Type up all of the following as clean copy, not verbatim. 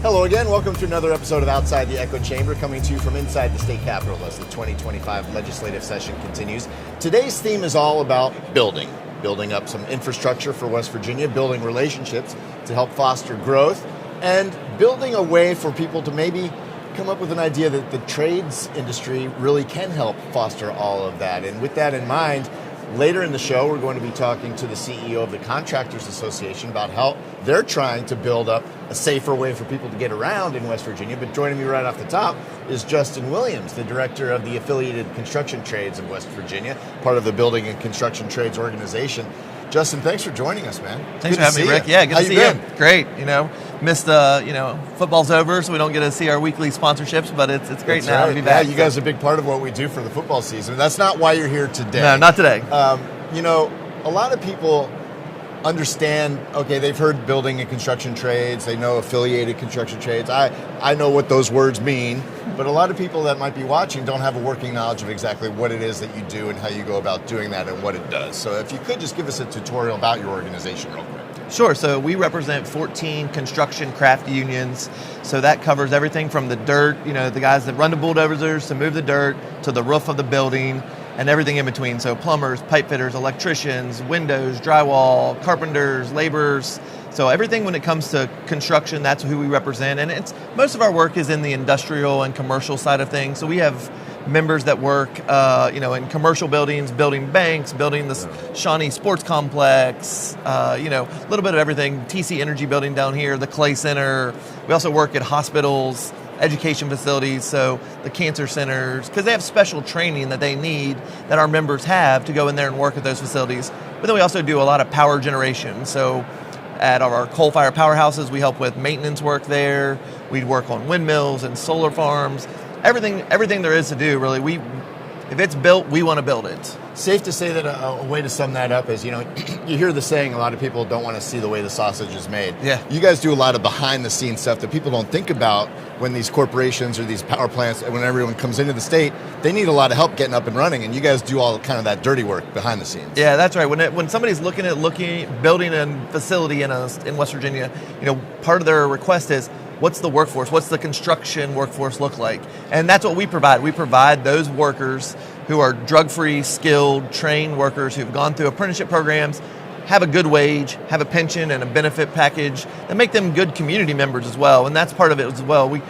Hello again. Welcome to another episode of Outside the Echo Chamber, coming to you from inside the state capitol as the 2025 legislative session continues. Today's theme is all about building up some infrastructure for West Virginia, building relationships to help foster growth, and building a way for people to maybe come up with an idea that the trades industry really can help foster all of that. And with that in mind, later in the show, we're going to be talking to the CEO of the Contractors Association about how they're trying to build up a safer way for people to get around in West Virginia. But joining me right off the top is Justin Williams, the director of the Affiliated Construction Trades of West Virginia, part of the Building and Construction Trades Organization. Justin, thanks for joining us, man. Thanks for having me, Rick. Yeah, good to see you. Great. Missed football's over, so we don't get to see our weekly sponsorships, but it's great now to be back. Yeah, you guys are a big part of what we do for the football season. That's not why you're here today. No, not today. A lot of people understand, okay, they've heard building and construction trades, they know affiliated construction trades. I know what those words mean, but a lot of people that might be watching don't have a working knowledge of exactly what it is that you do and how you go about doing that and what it does. So if you could just give us a tutorial about your organization real quick. Sure. So we represent 14 construction craft unions. So that covers everything from the dirt, the guys that run the bulldozers to move the dirt, to the roof of the building, and everything in between. So plumbers, pipe fitters, electricians, windows, drywall, carpenters, laborers. So everything when it comes to construction, that's who we represent. And most of our work is in the industrial and commercial side of things. So we have members that work, in commercial buildings, building banks, building the Shawnee Sports Complex, a little bit of everything. TC Energy building down here, the Clay Center. We also work at hospitals, education facilities, so the cancer centers, because they have special training that they need that our members have to go in there and work at those facilities. But then we also do a lot of power generation. So at our coal-fired powerhouses, we help with maintenance work there. We work on windmills and solar farms. Everything there is to do, really. If it's built, we want to build it. Safe to say that a way to sum that up is, you hear the saying, a lot of people don't want to see the way the sausage is made. Yeah. You guys do a lot of behind-the-scenes stuff that people don't think about when these corporations or these power plants, when everyone comes into the state, they need a lot of help getting up and running, and you guys do all kind of that dirty work behind the scenes. Yeah, that's right. When somebody's looking at building a facility in West Virginia, part of their request is, what's the workforce? What's the construction workforce look like? And that's what we provide. We provide those workers who are drug-free, skilled, trained workers who've gone through apprenticeship programs, have a good wage, have a pension and a benefit package that make them good community members as well. And that's part of it as well.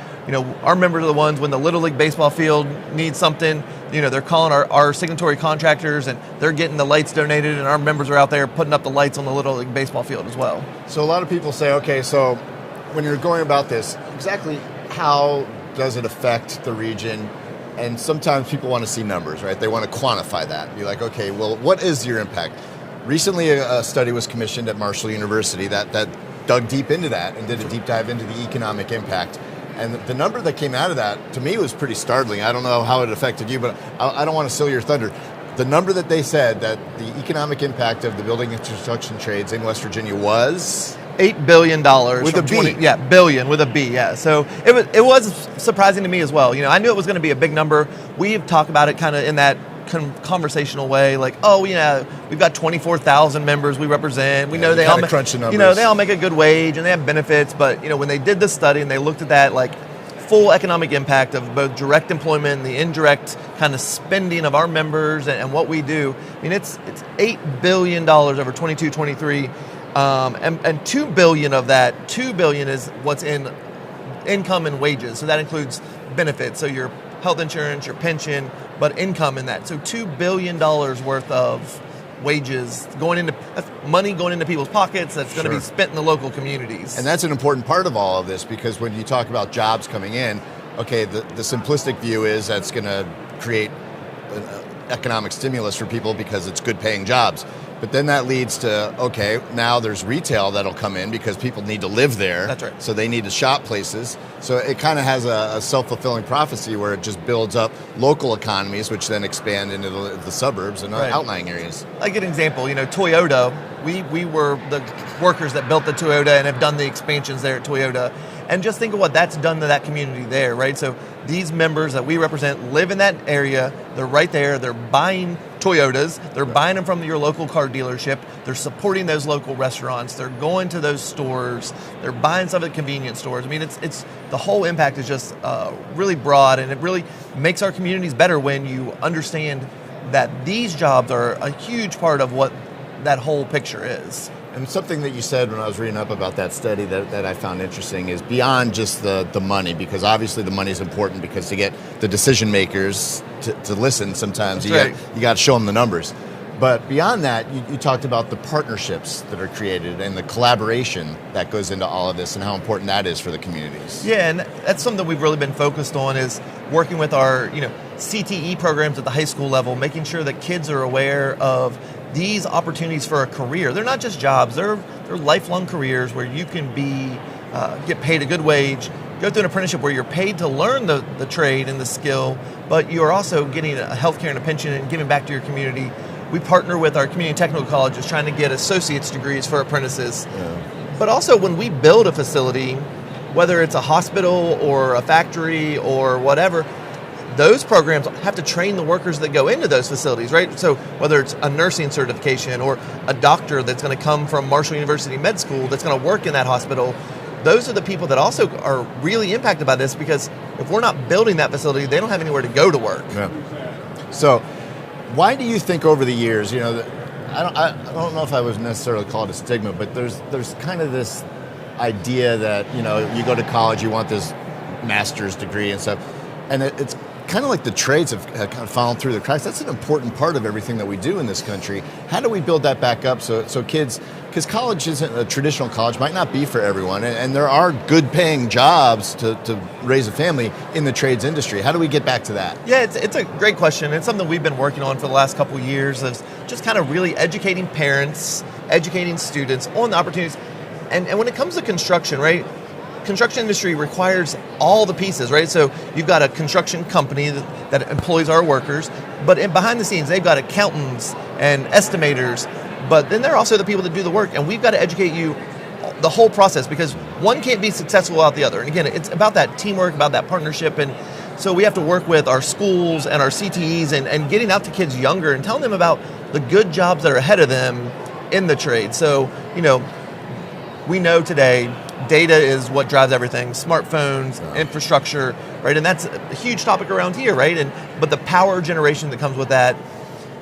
Our members are the ones when the Little League baseball field needs something, they're calling our signatory contractors and they're getting the lights donated, and our members are out there putting up the lights on the Little League baseball field as well. So a lot of people say, okay, so when you're going about this, exactly how does it affect the region? And sometimes people want to see numbers, right? They want to quantify that. Be like, okay, well, what is your impact? Recently, a study was commissioned at Marshall University that dug deep into that and did a deep dive into the economic impact. And the number that came out of that, to me, was pretty startling. I don't know how it affected you, but I don't want to steal your thunder. The number that they said that the economic impact of the building and construction trades in West Virginia was $8 billion. With a B. Yeah, billion with a B, yeah. So it was surprising to me as well. I knew it was going to be a big number. We've talked about it kind of in that conversational way, like, we've got 24,000 members we represent. We know they all crunch the numbers. They all make a good wage and they have benefits, but when they did the study and they looked at that, like, full economic impact of both direct employment and the indirect kind of spending of our members and what we do, it's $8 billion over 22-23. And $2 billion of that, $2 billion is what's in income and wages. So that includes benefits. So your health insurance, your pension, but income in that. So $2 billion worth of wages money going into people's pockets that's going to be spent in the local communities. And that's an important part of all of this, because when you talk about jobs coming in, okay, the simplistic view is that's going to create economic stimulus for people because it's good paying jobs. But then that leads to, okay, now there's retail that'll come in because people need to live there. That's right. So they need to shop places. So it kind of has a self-fulfilling prophecy where it just builds up local economies, which then expand into the suburbs and outlying areas. Like an example, Toyota, we were the workers that built the Toyota and have done the expansions there at Toyota. And just think of what that's done to that community there, right? So these members that we represent live in that area. They're right there. They're buying Toyotas. They're buying them from your local car dealership. They're supporting those local restaurants. They're going to those stores. They're buying some of the convenience stores. I mean, it's the whole impact is just really broad, and it really makes our communities better when you understand that these jobs are a huge part of what that whole picture is. And something that you said when I was reading up about that study that I found interesting is beyond just the money, because obviously the money is important, because to get the decision makers to listen, sometimes you got to show them the numbers. But beyond that, you talked about the partnerships that are created and the collaboration that goes into all of this and how important that is for the communities. Yeah, and that's something we've really been focused on, is working with our CTE programs at the high school level, making sure that kids are aware of these opportunities for a career. They're not just jobs, they're lifelong careers where you can get paid a good wage, go through an apprenticeship where you're paid to learn the trade and the skill, but you're also getting a health care and a pension and giving back to your community. We partner with our community technical colleges trying to get associate's degrees for apprentices. Yeah. But also when we build a facility, whether it's a hospital or a factory or whatever, those programs have to train the workers that go into those facilities, right? So whether it's a nursing certification or a doctor that's going to come from Marshall University Med School that's going to work in that hospital, those are the people that also are really impacted by this, because if we're not building that facility, they don't have anywhere to go to work. Yeah. So why do you think over the years, I don't know if I would necessarily call it a stigma, but there's kind of this idea that, you go to college, you want this master's degree and stuff, and it's kind of like the trades have kind of fallen through the cracks. That's an important part of everything that we do in this country. How do we build that back up so kids, because college isn't a traditional college, might not be for everyone, and there are good paying jobs to raise a family in the trades industry. How do we get back to that? Yeah, it's a great question. It's something we've been working on for the last couple of years, of just kind of really educating parents, educating students on the opportunities. And when it comes to construction, right? Construction industry requires all the pieces, right? So you've got a construction company that employs our workers, but behind the scenes, they've got accountants and estimators, but then they're also the people that do the work, and we've got to educate you the whole process, because one can't be successful without the other. And again, it's about that teamwork, about that partnership, and so we have to work with our schools and our CTEs and getting out to kids younger and telling them about the good jobs that are ahead of them in the trade. So, we know today data is what drives everything. Smartphones, infrastructure, right? And that's a huge topic around here, right? But the power generation that comes with that,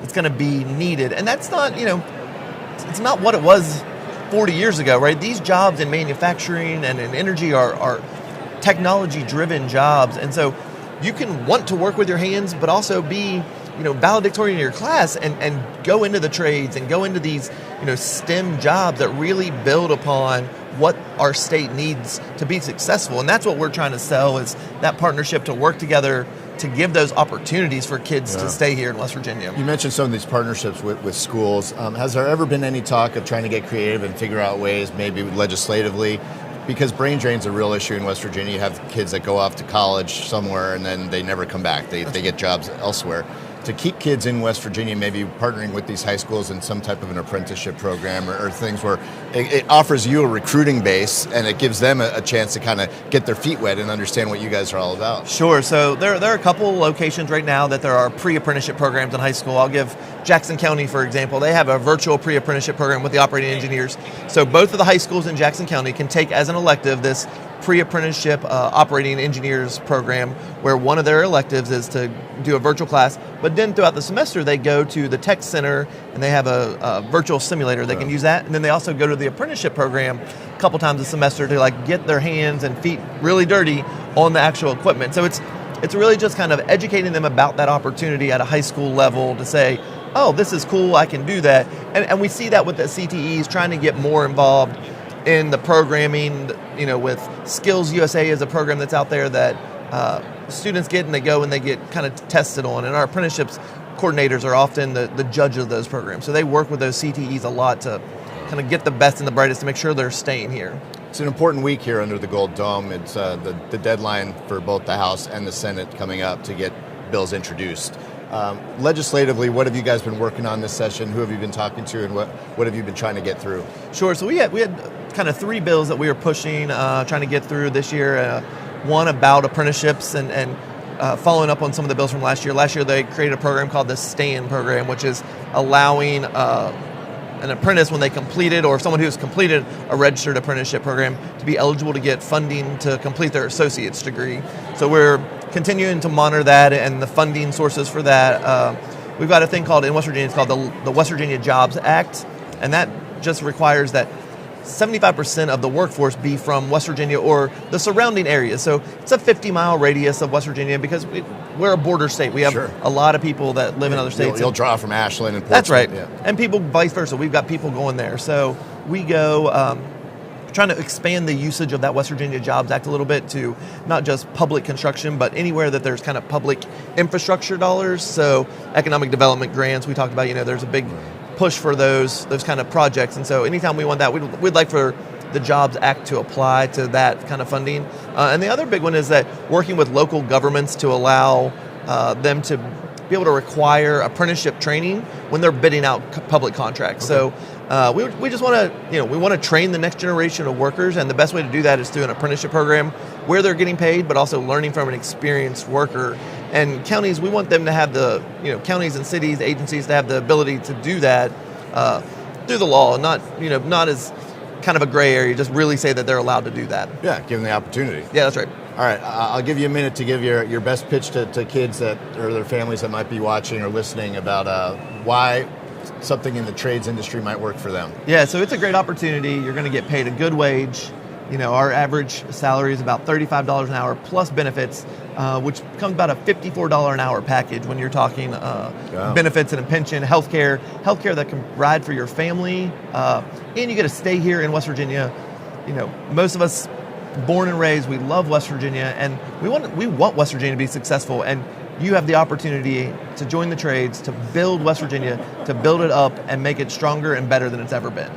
it's going to be needed. And that's not, it's not what it was 40 years ago, right? These jobs in manufacturing and in energy are technology-driven jobs. And so you can want to work with your hands, but also be, valedictorian in your class and go into the trades and go into these, STEM jobs that really build upon what our state needs to be successful. And that's what we're trying to sell, is that partnership to work together to give those opportunities for kids to stay here in West Virginia. You mentioned some of these partnerships with schools. Has there ever been any talk of trying to get creative and figure out ways, maybe legislatively, because brain drain's a real issue in West Virginia. You have kids that go off to college somewhere and then they never come back. They get jobs elsewhere. To keep kids in West Virginia, maybe partnering with these high schools in some type of an apprenticeship program or things where it offers you a recruiting base and it gives them a chance to kind of get their feet wet and understand what you guys are all about. Sure. So there are a couple locations right now that there are pre-apprenticeship programs in high school. I'll give Jackson County, for example. They have a virtual pre-apprenticeship program with the operating engineers. So both of the high schools in Jackson County can take as an elective this pre-apprenticeship operating engineers program, where one of their electives is to do a virtual class, but then throughout the semester they go to the tech center and they have a virtual simulator. They can use that, and then they also go to the apprenticeship program a couple times a semester to get their hands and feet really dirty on the actual equipment. So it's really just kind of educating them about that opportunity at a high school level to say, oh, this is cool, I can do that. And we see that with the CTEs trying to get more involved in the programming, with Skills USA is a program that's out there that students get and they go and they get kind of tested on. And our apprenticeships coordinators are often the judge of those programs. So they work with those CTEs a lot to kind of get the best and the brightest to make sure they're staying here. It's an important week here under the Gold Dome. It's the deadline for both the House and the Senate coming up to get bills introduced. Legislatively, what have you guys been working on this session? Who have you been talking to, and what have you been trying to get through? Sure. So we had kind of three bills that we were pushing, trying to get through this year. One about apprenticeships and following up on some of the bills from last year. Last year they created a program called the Stay-In program, which is allowing an apprentice, when they completed, or someone who's completed a registered apprenticeship program, to be eligible to get funding to complete their associate's degree. So we're continuing to monitor that and the funding sources for that. We've got a thing called, in West Virginia, it's called the West Virginia Jobs Act, and that just requires that 75% of the workforce be from West Virginia or the surrounding areas. So it's a 50-mile radius of West Virginia, because we're a border state. We have a lot of people that live in other states. You'll draw from Ashland and Portsmouth. That's right. Yeah. And people vice versa. We've got people going there. So we go trying to expand the usage of that West Virginia Jobs Act a little bit to not just public construction, but anywhere that there's kind of public infrastructure dollars. So economic development grants, we talked about, there's a big push for those kind of projects. And so anytime we want that, we'd like for the Jobs Act to apply to that kind of funding. And the other big one is that working with local governments to allow them to be able to require apprenticeship training when they're bidding out public contracts. Okay. So we just want to, we want to train the next generation of workers, and the best way to do that is through an apprenticeship program where they're getting paid, but also learning from an experienced worker. And counties, we want them to have counties and cities, agencies to have the ability to do that through the law, not as kind of a gray area, just really say that they're allowed to do that. Yeah, give them the opportunity. Yeah, that's right. All right, I'll give you a minute to give your best pitch to kids or their families that might be watching or listening about why something in the trades industry might work for them. Yeah, so it's a great opportunity. You're going to get paid a good wage. Our average salary is about $35 an hour plus benefits, which comes about a $54 an hour package when you're talking benefits and a pension, healthcare that can provide for your family, and you get to stay here in West Virginia. Most of us born and raised, we love West Virginia, and we want West Virginia to be successful. And you have the opportunity to join the trades, to build West Virginia, to build it up and make it stronger and better than it's ever been.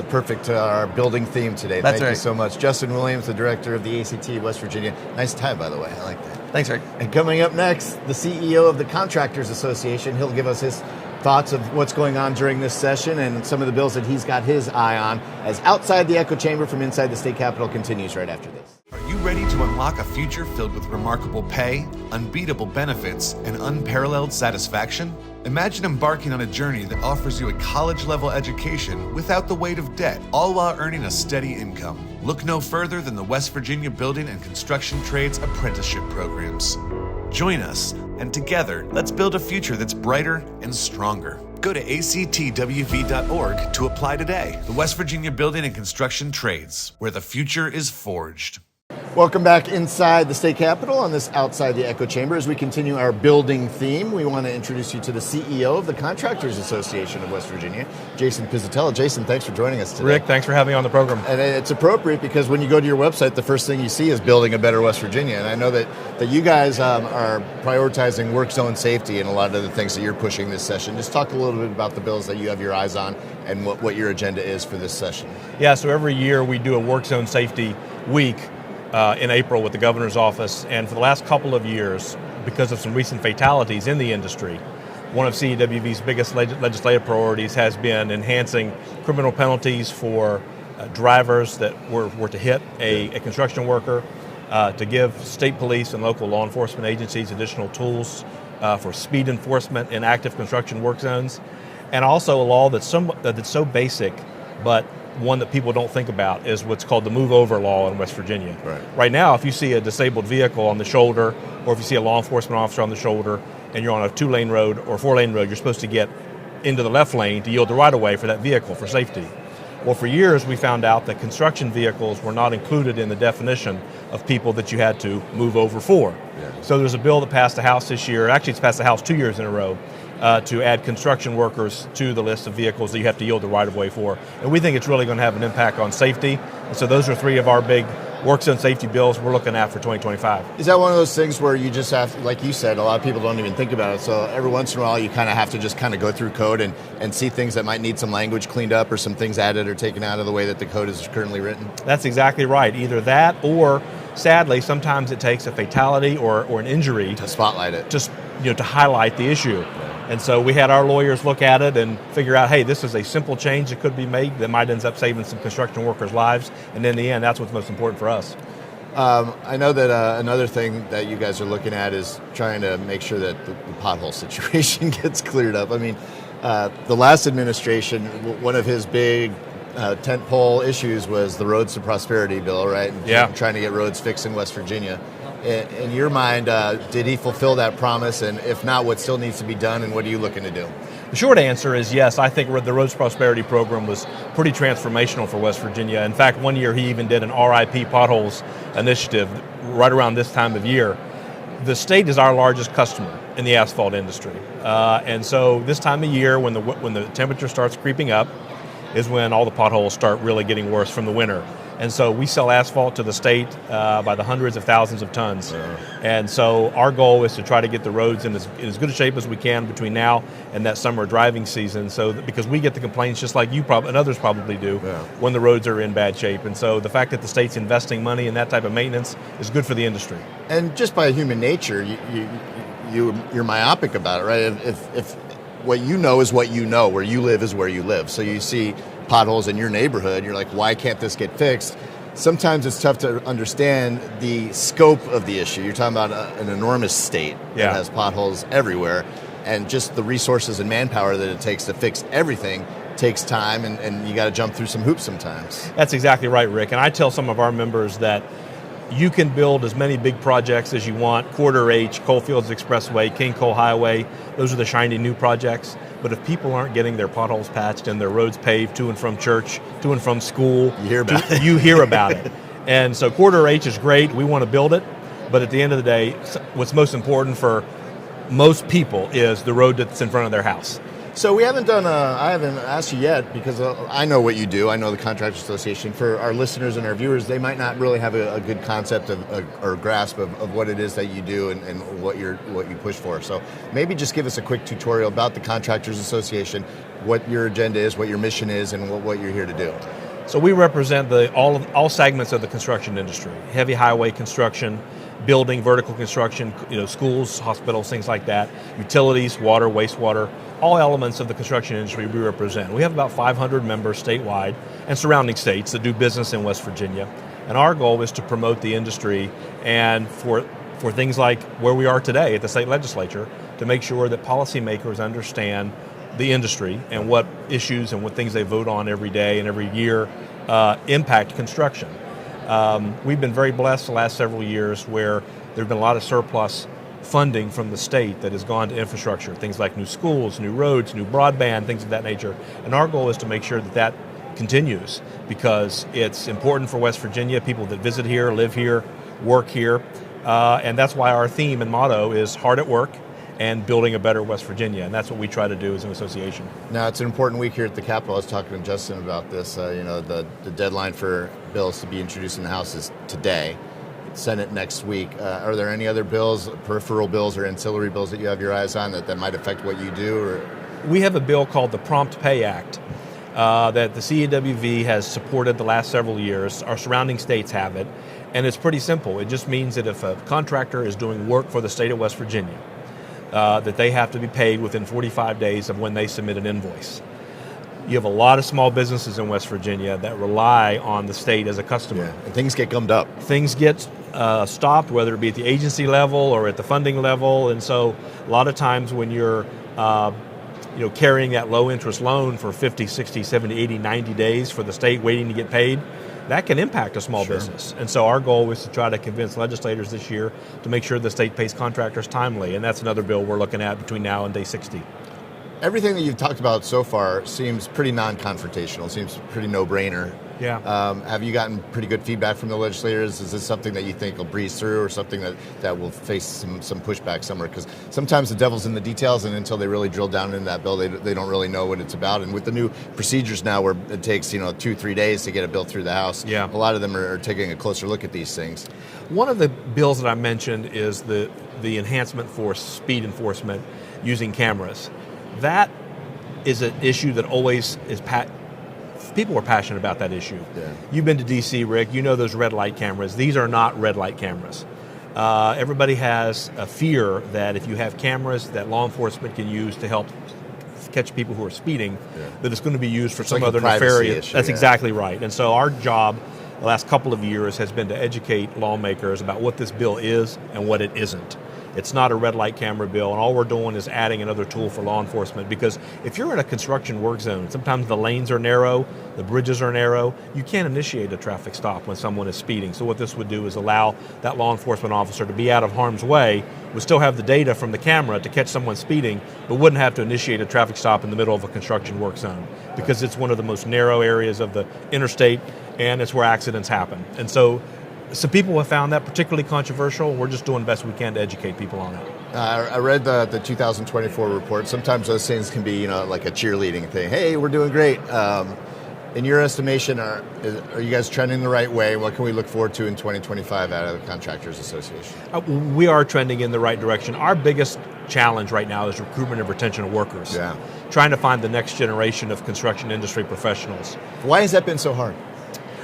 Perfect. Our building theme today. That's Thank you so much. Justin Williams, the director of the ACT West Virginia. Nice tie, by the way. I like that. Thanks, Rick. And coming up next, the CEO of the Contractors Association. He'll give us his thoughts of what's going on during this session and some of the bills that he's got his eye on as Outside the Echo Chamber from Inside the State Capitol continues right after this. Are you ready to unlock a future filled with remarkable pay, unbeatable benefits, and unparalleled satisfaction? Imagine embarking on a journey that offers you a college-level education without the weight of debt, all while earning a steady income. Look no further than the West Virginia Building and Construction Trades Apprenticeship Programs. Join us, and together, let's build a future that's brighter and stronger. Go to actwv.org to apply today. The West Virginia Building and Construction Trades, where the future is forged. Welcome back inside the State Capitol on this Outside the Echo Chamber. As we continue our building theme, we want to introduce you to the CEO of the Contractors Association of West Virginia, Jason Pizatella. Jason, thanks for joining us today. Rick, thanks for having me on the program. And it's appropriate because when you go to your website, the first thing you see is building a better West Virginia. And I know that you guys are prioritizing work zone safety and a lot of the things that you're pushing this session. Just talk a little bit about the bills that you have your eyes on and what your agenda is for this session. Yeah, so every year we do a work zone safety week in April with the governor's office, and for the last couple of years, because of some recent fatalities in the industry, one of CEWV's biggest legislative priorities has been enhancing criminal penalties for drivers that were to hit a construction worker, to give state police and local law enforcement agencies additional tools for speed enforcement in active construction work zones, and also a law that's so basic, but one that people don't think about is what's called the move over law in West Virginia. Right now, if you see a disabled vehicle on the shoulder, or if you see a law enforcement officer on the shoulder, and you're on a 2-lane road or 4-lane road, you're supposed to get into the left lane to yield the right of way for that vehicle for safety. Well, for years we found out that construction vehicles were not included in the definition of people that you had to move over for. So there's a bill that passed the House this year. Actually, it's passed the House 2 years in a row. To add construction workers to the list of vehicles that you have to yield the right-of-way for. And we think it's really going to have an impact on safety. And so those are three of our big work zone safety bills we're looking at for 2025. Is that one of those things where you just have, like you said, a lot of people don't even think about it, so every once in a while you kind of have to just kind of go through code and see things that might need some language cleaned up or some things added or taken out of the way that the code is currently written? That's exactly right. Either that or, sadly, sometimes it takes a fatality or an injury to spotlight it, just to highlight the issue. And so we had our lawyers look at it and figure out, hey, this is a simple change that could be made that might end up saving some construction workers' lives. And in the end, that's what's most important for us. I know that another thing that you guys are looking at is trying to make sure that the pothole situation gets cleared up. I mean, the last administration, one of his big tentpole issues was the Roads to Prosperity bill, right? And Yeah. trying to get roads fixed in West Virginia. In your mind, did he fulfill that promise? And if not, what still needs to be done, and what are you looking to do? The short answer is yes. I think the Roads Prosperity program was pretty transformational for West Virginia. In fact, one year he even did an RIP potholes initiative right around this time of year. The state is our largest customer in the asphalt industry, and so this time of year, when the temperature starts creeping up, is when all the potholes start really getting worse from the winter. And so we sell asphalt to the state by the hundreds of thousands of tons. And so our goal is to try to get the roads in as good a shape as we can between now and that summer driving season, because we get the complaints just like you and others probably do when the roads are in bad shape. And so the fact that the state's investing money in that type of maintenance is good for the industry. And just by human nature, you're myopic about it, right? If what you know is what you know, where you live is where you live. So you see potholes in your neighborhood, you're like, why can't this get fixed? Sometimes it's tough to understand the scope of the issue. You're talking about an enormous state that has potholes everywhere, and just the resources and manpower that it takes to fix everything takes time, and you got to jump through some hoops sometimes. That's exactly right, Rick. And I tell some of our members that you can build as many big projects as you want. Quarter H, Coalfields Expressway, King Coal Highway, those are the shiny new projects. But if people aren't getting their potholes patched and their roads paved to and from church, to and from school, you hear about it. And so Quarter H is great. We want to build it. But at the end of the day, what's most important for most people is the road that's in front of their house. So we haven't done I haven't asked you yet, because I know what you do. I know the Contractors Association. For our listeners and our viewers, they might not really have a good concept or grasp of what it is that you do and what you push for. So maybe just give us a quick tutorial about the Contractors Association, what your agenda is, what your mission is, and what you're here to do. So we represent all segments of the construction industry: heavy highway construction, building, vertical construction, schools, hospitals, things like that, utilities, water, wastewater, all elements of the construction industry we represent. We have about 500 members statewide and surrounding states that do business in West Virginia. And our goal is to promote the industry, and for things like where we are today at the state legislature, to make sure that policymakers understand the industry and what issues and what things they vote on every day and every year impact construction. We've been very blessed the last several years where there have been a lot of surplus funding from the state that has gone to infrastructure, things like new schools, new roads, new broadband, things of that nature. And our goal is to make sure that continues, because it's important for West Virginia, people that visit here, live here, work here. And that's why our theme and motto is hard at work and building a better West Virginia. And that's what we try to do as an association. Now, it's an important week here at the Capitol. I was talking to Justin about this. The deadline for bills to be introduced in the House is today. Senate next week. Are there any other bills, peripheral bills or ancillary bills that you have your eyes on that might affect what you do? Or? We have a bill called the Prompt Pay Act that the CEWV has supported the last several years. Our surrounding states have it. And it's pretty simple. It just means that if a contractor is doing work for the state of West Virginia, that they have to be paid within 45 days of when they submit an invoice. You have a lot of small businesses in West Virginia that rely on the state as a customer. Yeah, and things get gummed up. Things get stopped, whether it be at the agency level or at the funding level. And so a lot of times when you're carrying that low interest loan for 50, 60, 70, 80, 90 days for the state waiting to get paid, that can impact a small business. And so our goal is to try to convince legislators this year to make sure the state pays contractors timely. And that's another bill we're looking at between now and day 60. Everything that you've talked about so far seems pretty non-confrontational, seems pretty no-brainer. Yeah. Have you gotten pretty good feedback from the legislators? Is this something that you think will breeze through, or something that will face some pushback somewhere? Because sometimes the devil's in the details, and until they really drill down into that bill, they don't really know what it's about. And with the new procedures now, where it takes 2-3 days to get a bill through the House, a lot of them are taking a closer look at these things. One of the bills that I mentioned is the enhancement for speed enforcement using cameras. That is an issue that always is people are passionate about that issue. Yeah. You've been to D.C., Rick. You know those red light cameras. These are not red light cameras. Everybody has a fear that if you have cameras that law enforcement can use to help catch people who are speeding, that it's going to be used for some other nefarious. Issue, That's exactly right. And so our job the last couple of years has been to educate lawmakers about what this bill is and what it isn't. It's not a red light camera bill, and all we're doing is adding another tool for law enforcement, because if you're in a construction work zone, sometimes the lanes are narrow, the bridges are narrow, you can't initiate a traffic stop when someone is speeding. So what this would do is allow that law enforcement officer to be out of harm's way, would still have the data from the camera to catch someone speeding, but wouldn't have to initiate a traffic stop in the middle of a construction work zone, because it's one of the most narrow areas of the interstate, and it's where accidents happen. And so some people have found that particularly controversial. We're just doing the best we can to educate people on it. I read the 2024 report. Sometimes those things can be, like a cheerleading thing. Hey, we're doing great. In your estimation, are you guys trending the right way? What can we look forward to in 2025 out of the Contractors Association? We are trending in the right direction. Our biggest challenge right now is recruitment and retention of workers. Yeah. Trying to find the next generation of construction industry professionals. Why has that been so hard?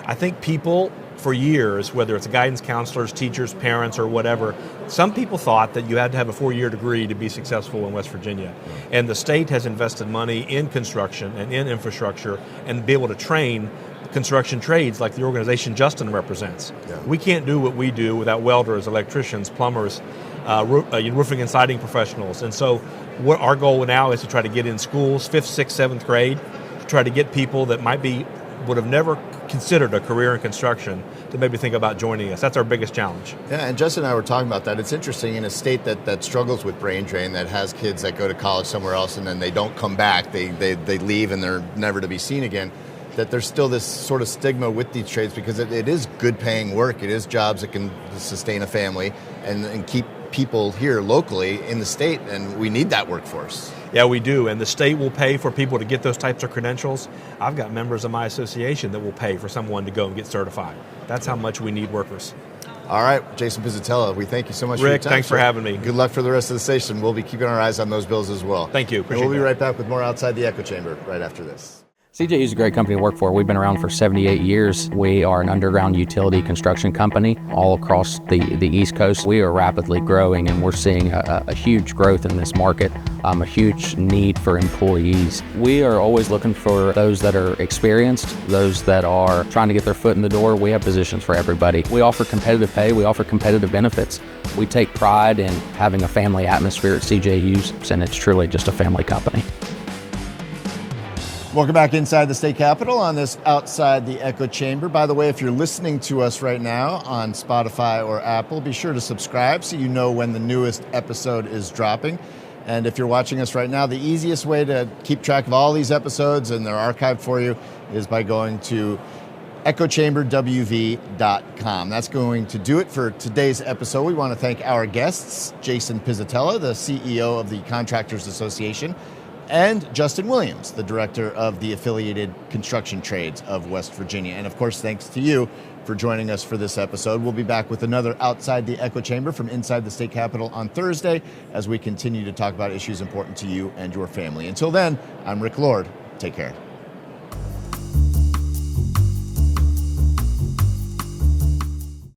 I think people, for years, whether it's guidance counselors, teachers, parents, or whatever, some people thought that you had to have a 4-year degree to be successful in West Virginia. And the state has invested money in construction and in infrastructure and be able to train construction trades like the organization Justin represents. Yeah. We can't do what we do without welders, electricians, plumbers, roofing and siding professionals. And so what our goal now is to try to get in schools, 5th, 6th, 7th grade, to try to get people that would have never considered a career in construction to maybe think about joining us. That's our biggest challenge. Yeah, and Justin and I were talking about that. It's interesting, in a state that struggles with brain drain, that has kids that go to college somewhere else and then they don't come back, they leave and they're never to be seen again, that there's still this sort of stigma with these trades, because it is good paying work. It is jobs that can sustain a family and keep people here locally in the state, and we need that workforce. Yeah, we do, and the state will pay for people to get those types of credentials. I've got members of my association that will pay for someone to go and get certified. That's how much we need workers. All right, Jason Pizatella, we thank you so much for your Rick, time. thanks for having me. Good luck for the rest of the station. We'll be keeping our eyes on those bills as well. Thank you. And we'll be right back with more Outside the Echo Chamber right after this. CJU is a great company to work for. We've been around for 78 years. We are an underground utility construction company all across the East Coast. We are rapidly growing, and we're seeing a huge growth in this market, a huge need for employees. We are always looking for those that are experienced, those that are trying to get their foot in the door. We have positions for everybody. We offer competitive pay. We offer competitive benefits. We take pride in having a family atmosphere at CJU's, and it's truly just a family company. Welcome back inside the state capitol on this Outside the Echo Chamber. By the way, if you're listening to us right now on Spotify or Apple, be sure to subscribe so you know when the newest episode is dropping. And if you're watching us right now, the easiest way to keep track of all these episodes, and they're archived for you, is by going to echochamberwv.com. That's going to do it for today's episode. We want to thank our guests, Jason Pizatella, the CEO of the Contractors Association, and Justin Williams, the director of the Affiliated Construction Trades of West Virginia. And of course, thanks to you for joining us for this episode. We'll be back with another Outside the Echo Chamber from inside the state capitol on Thursday as we continue to talk about issues important to you and your family. Until then, I'm Rick Lord. Take care.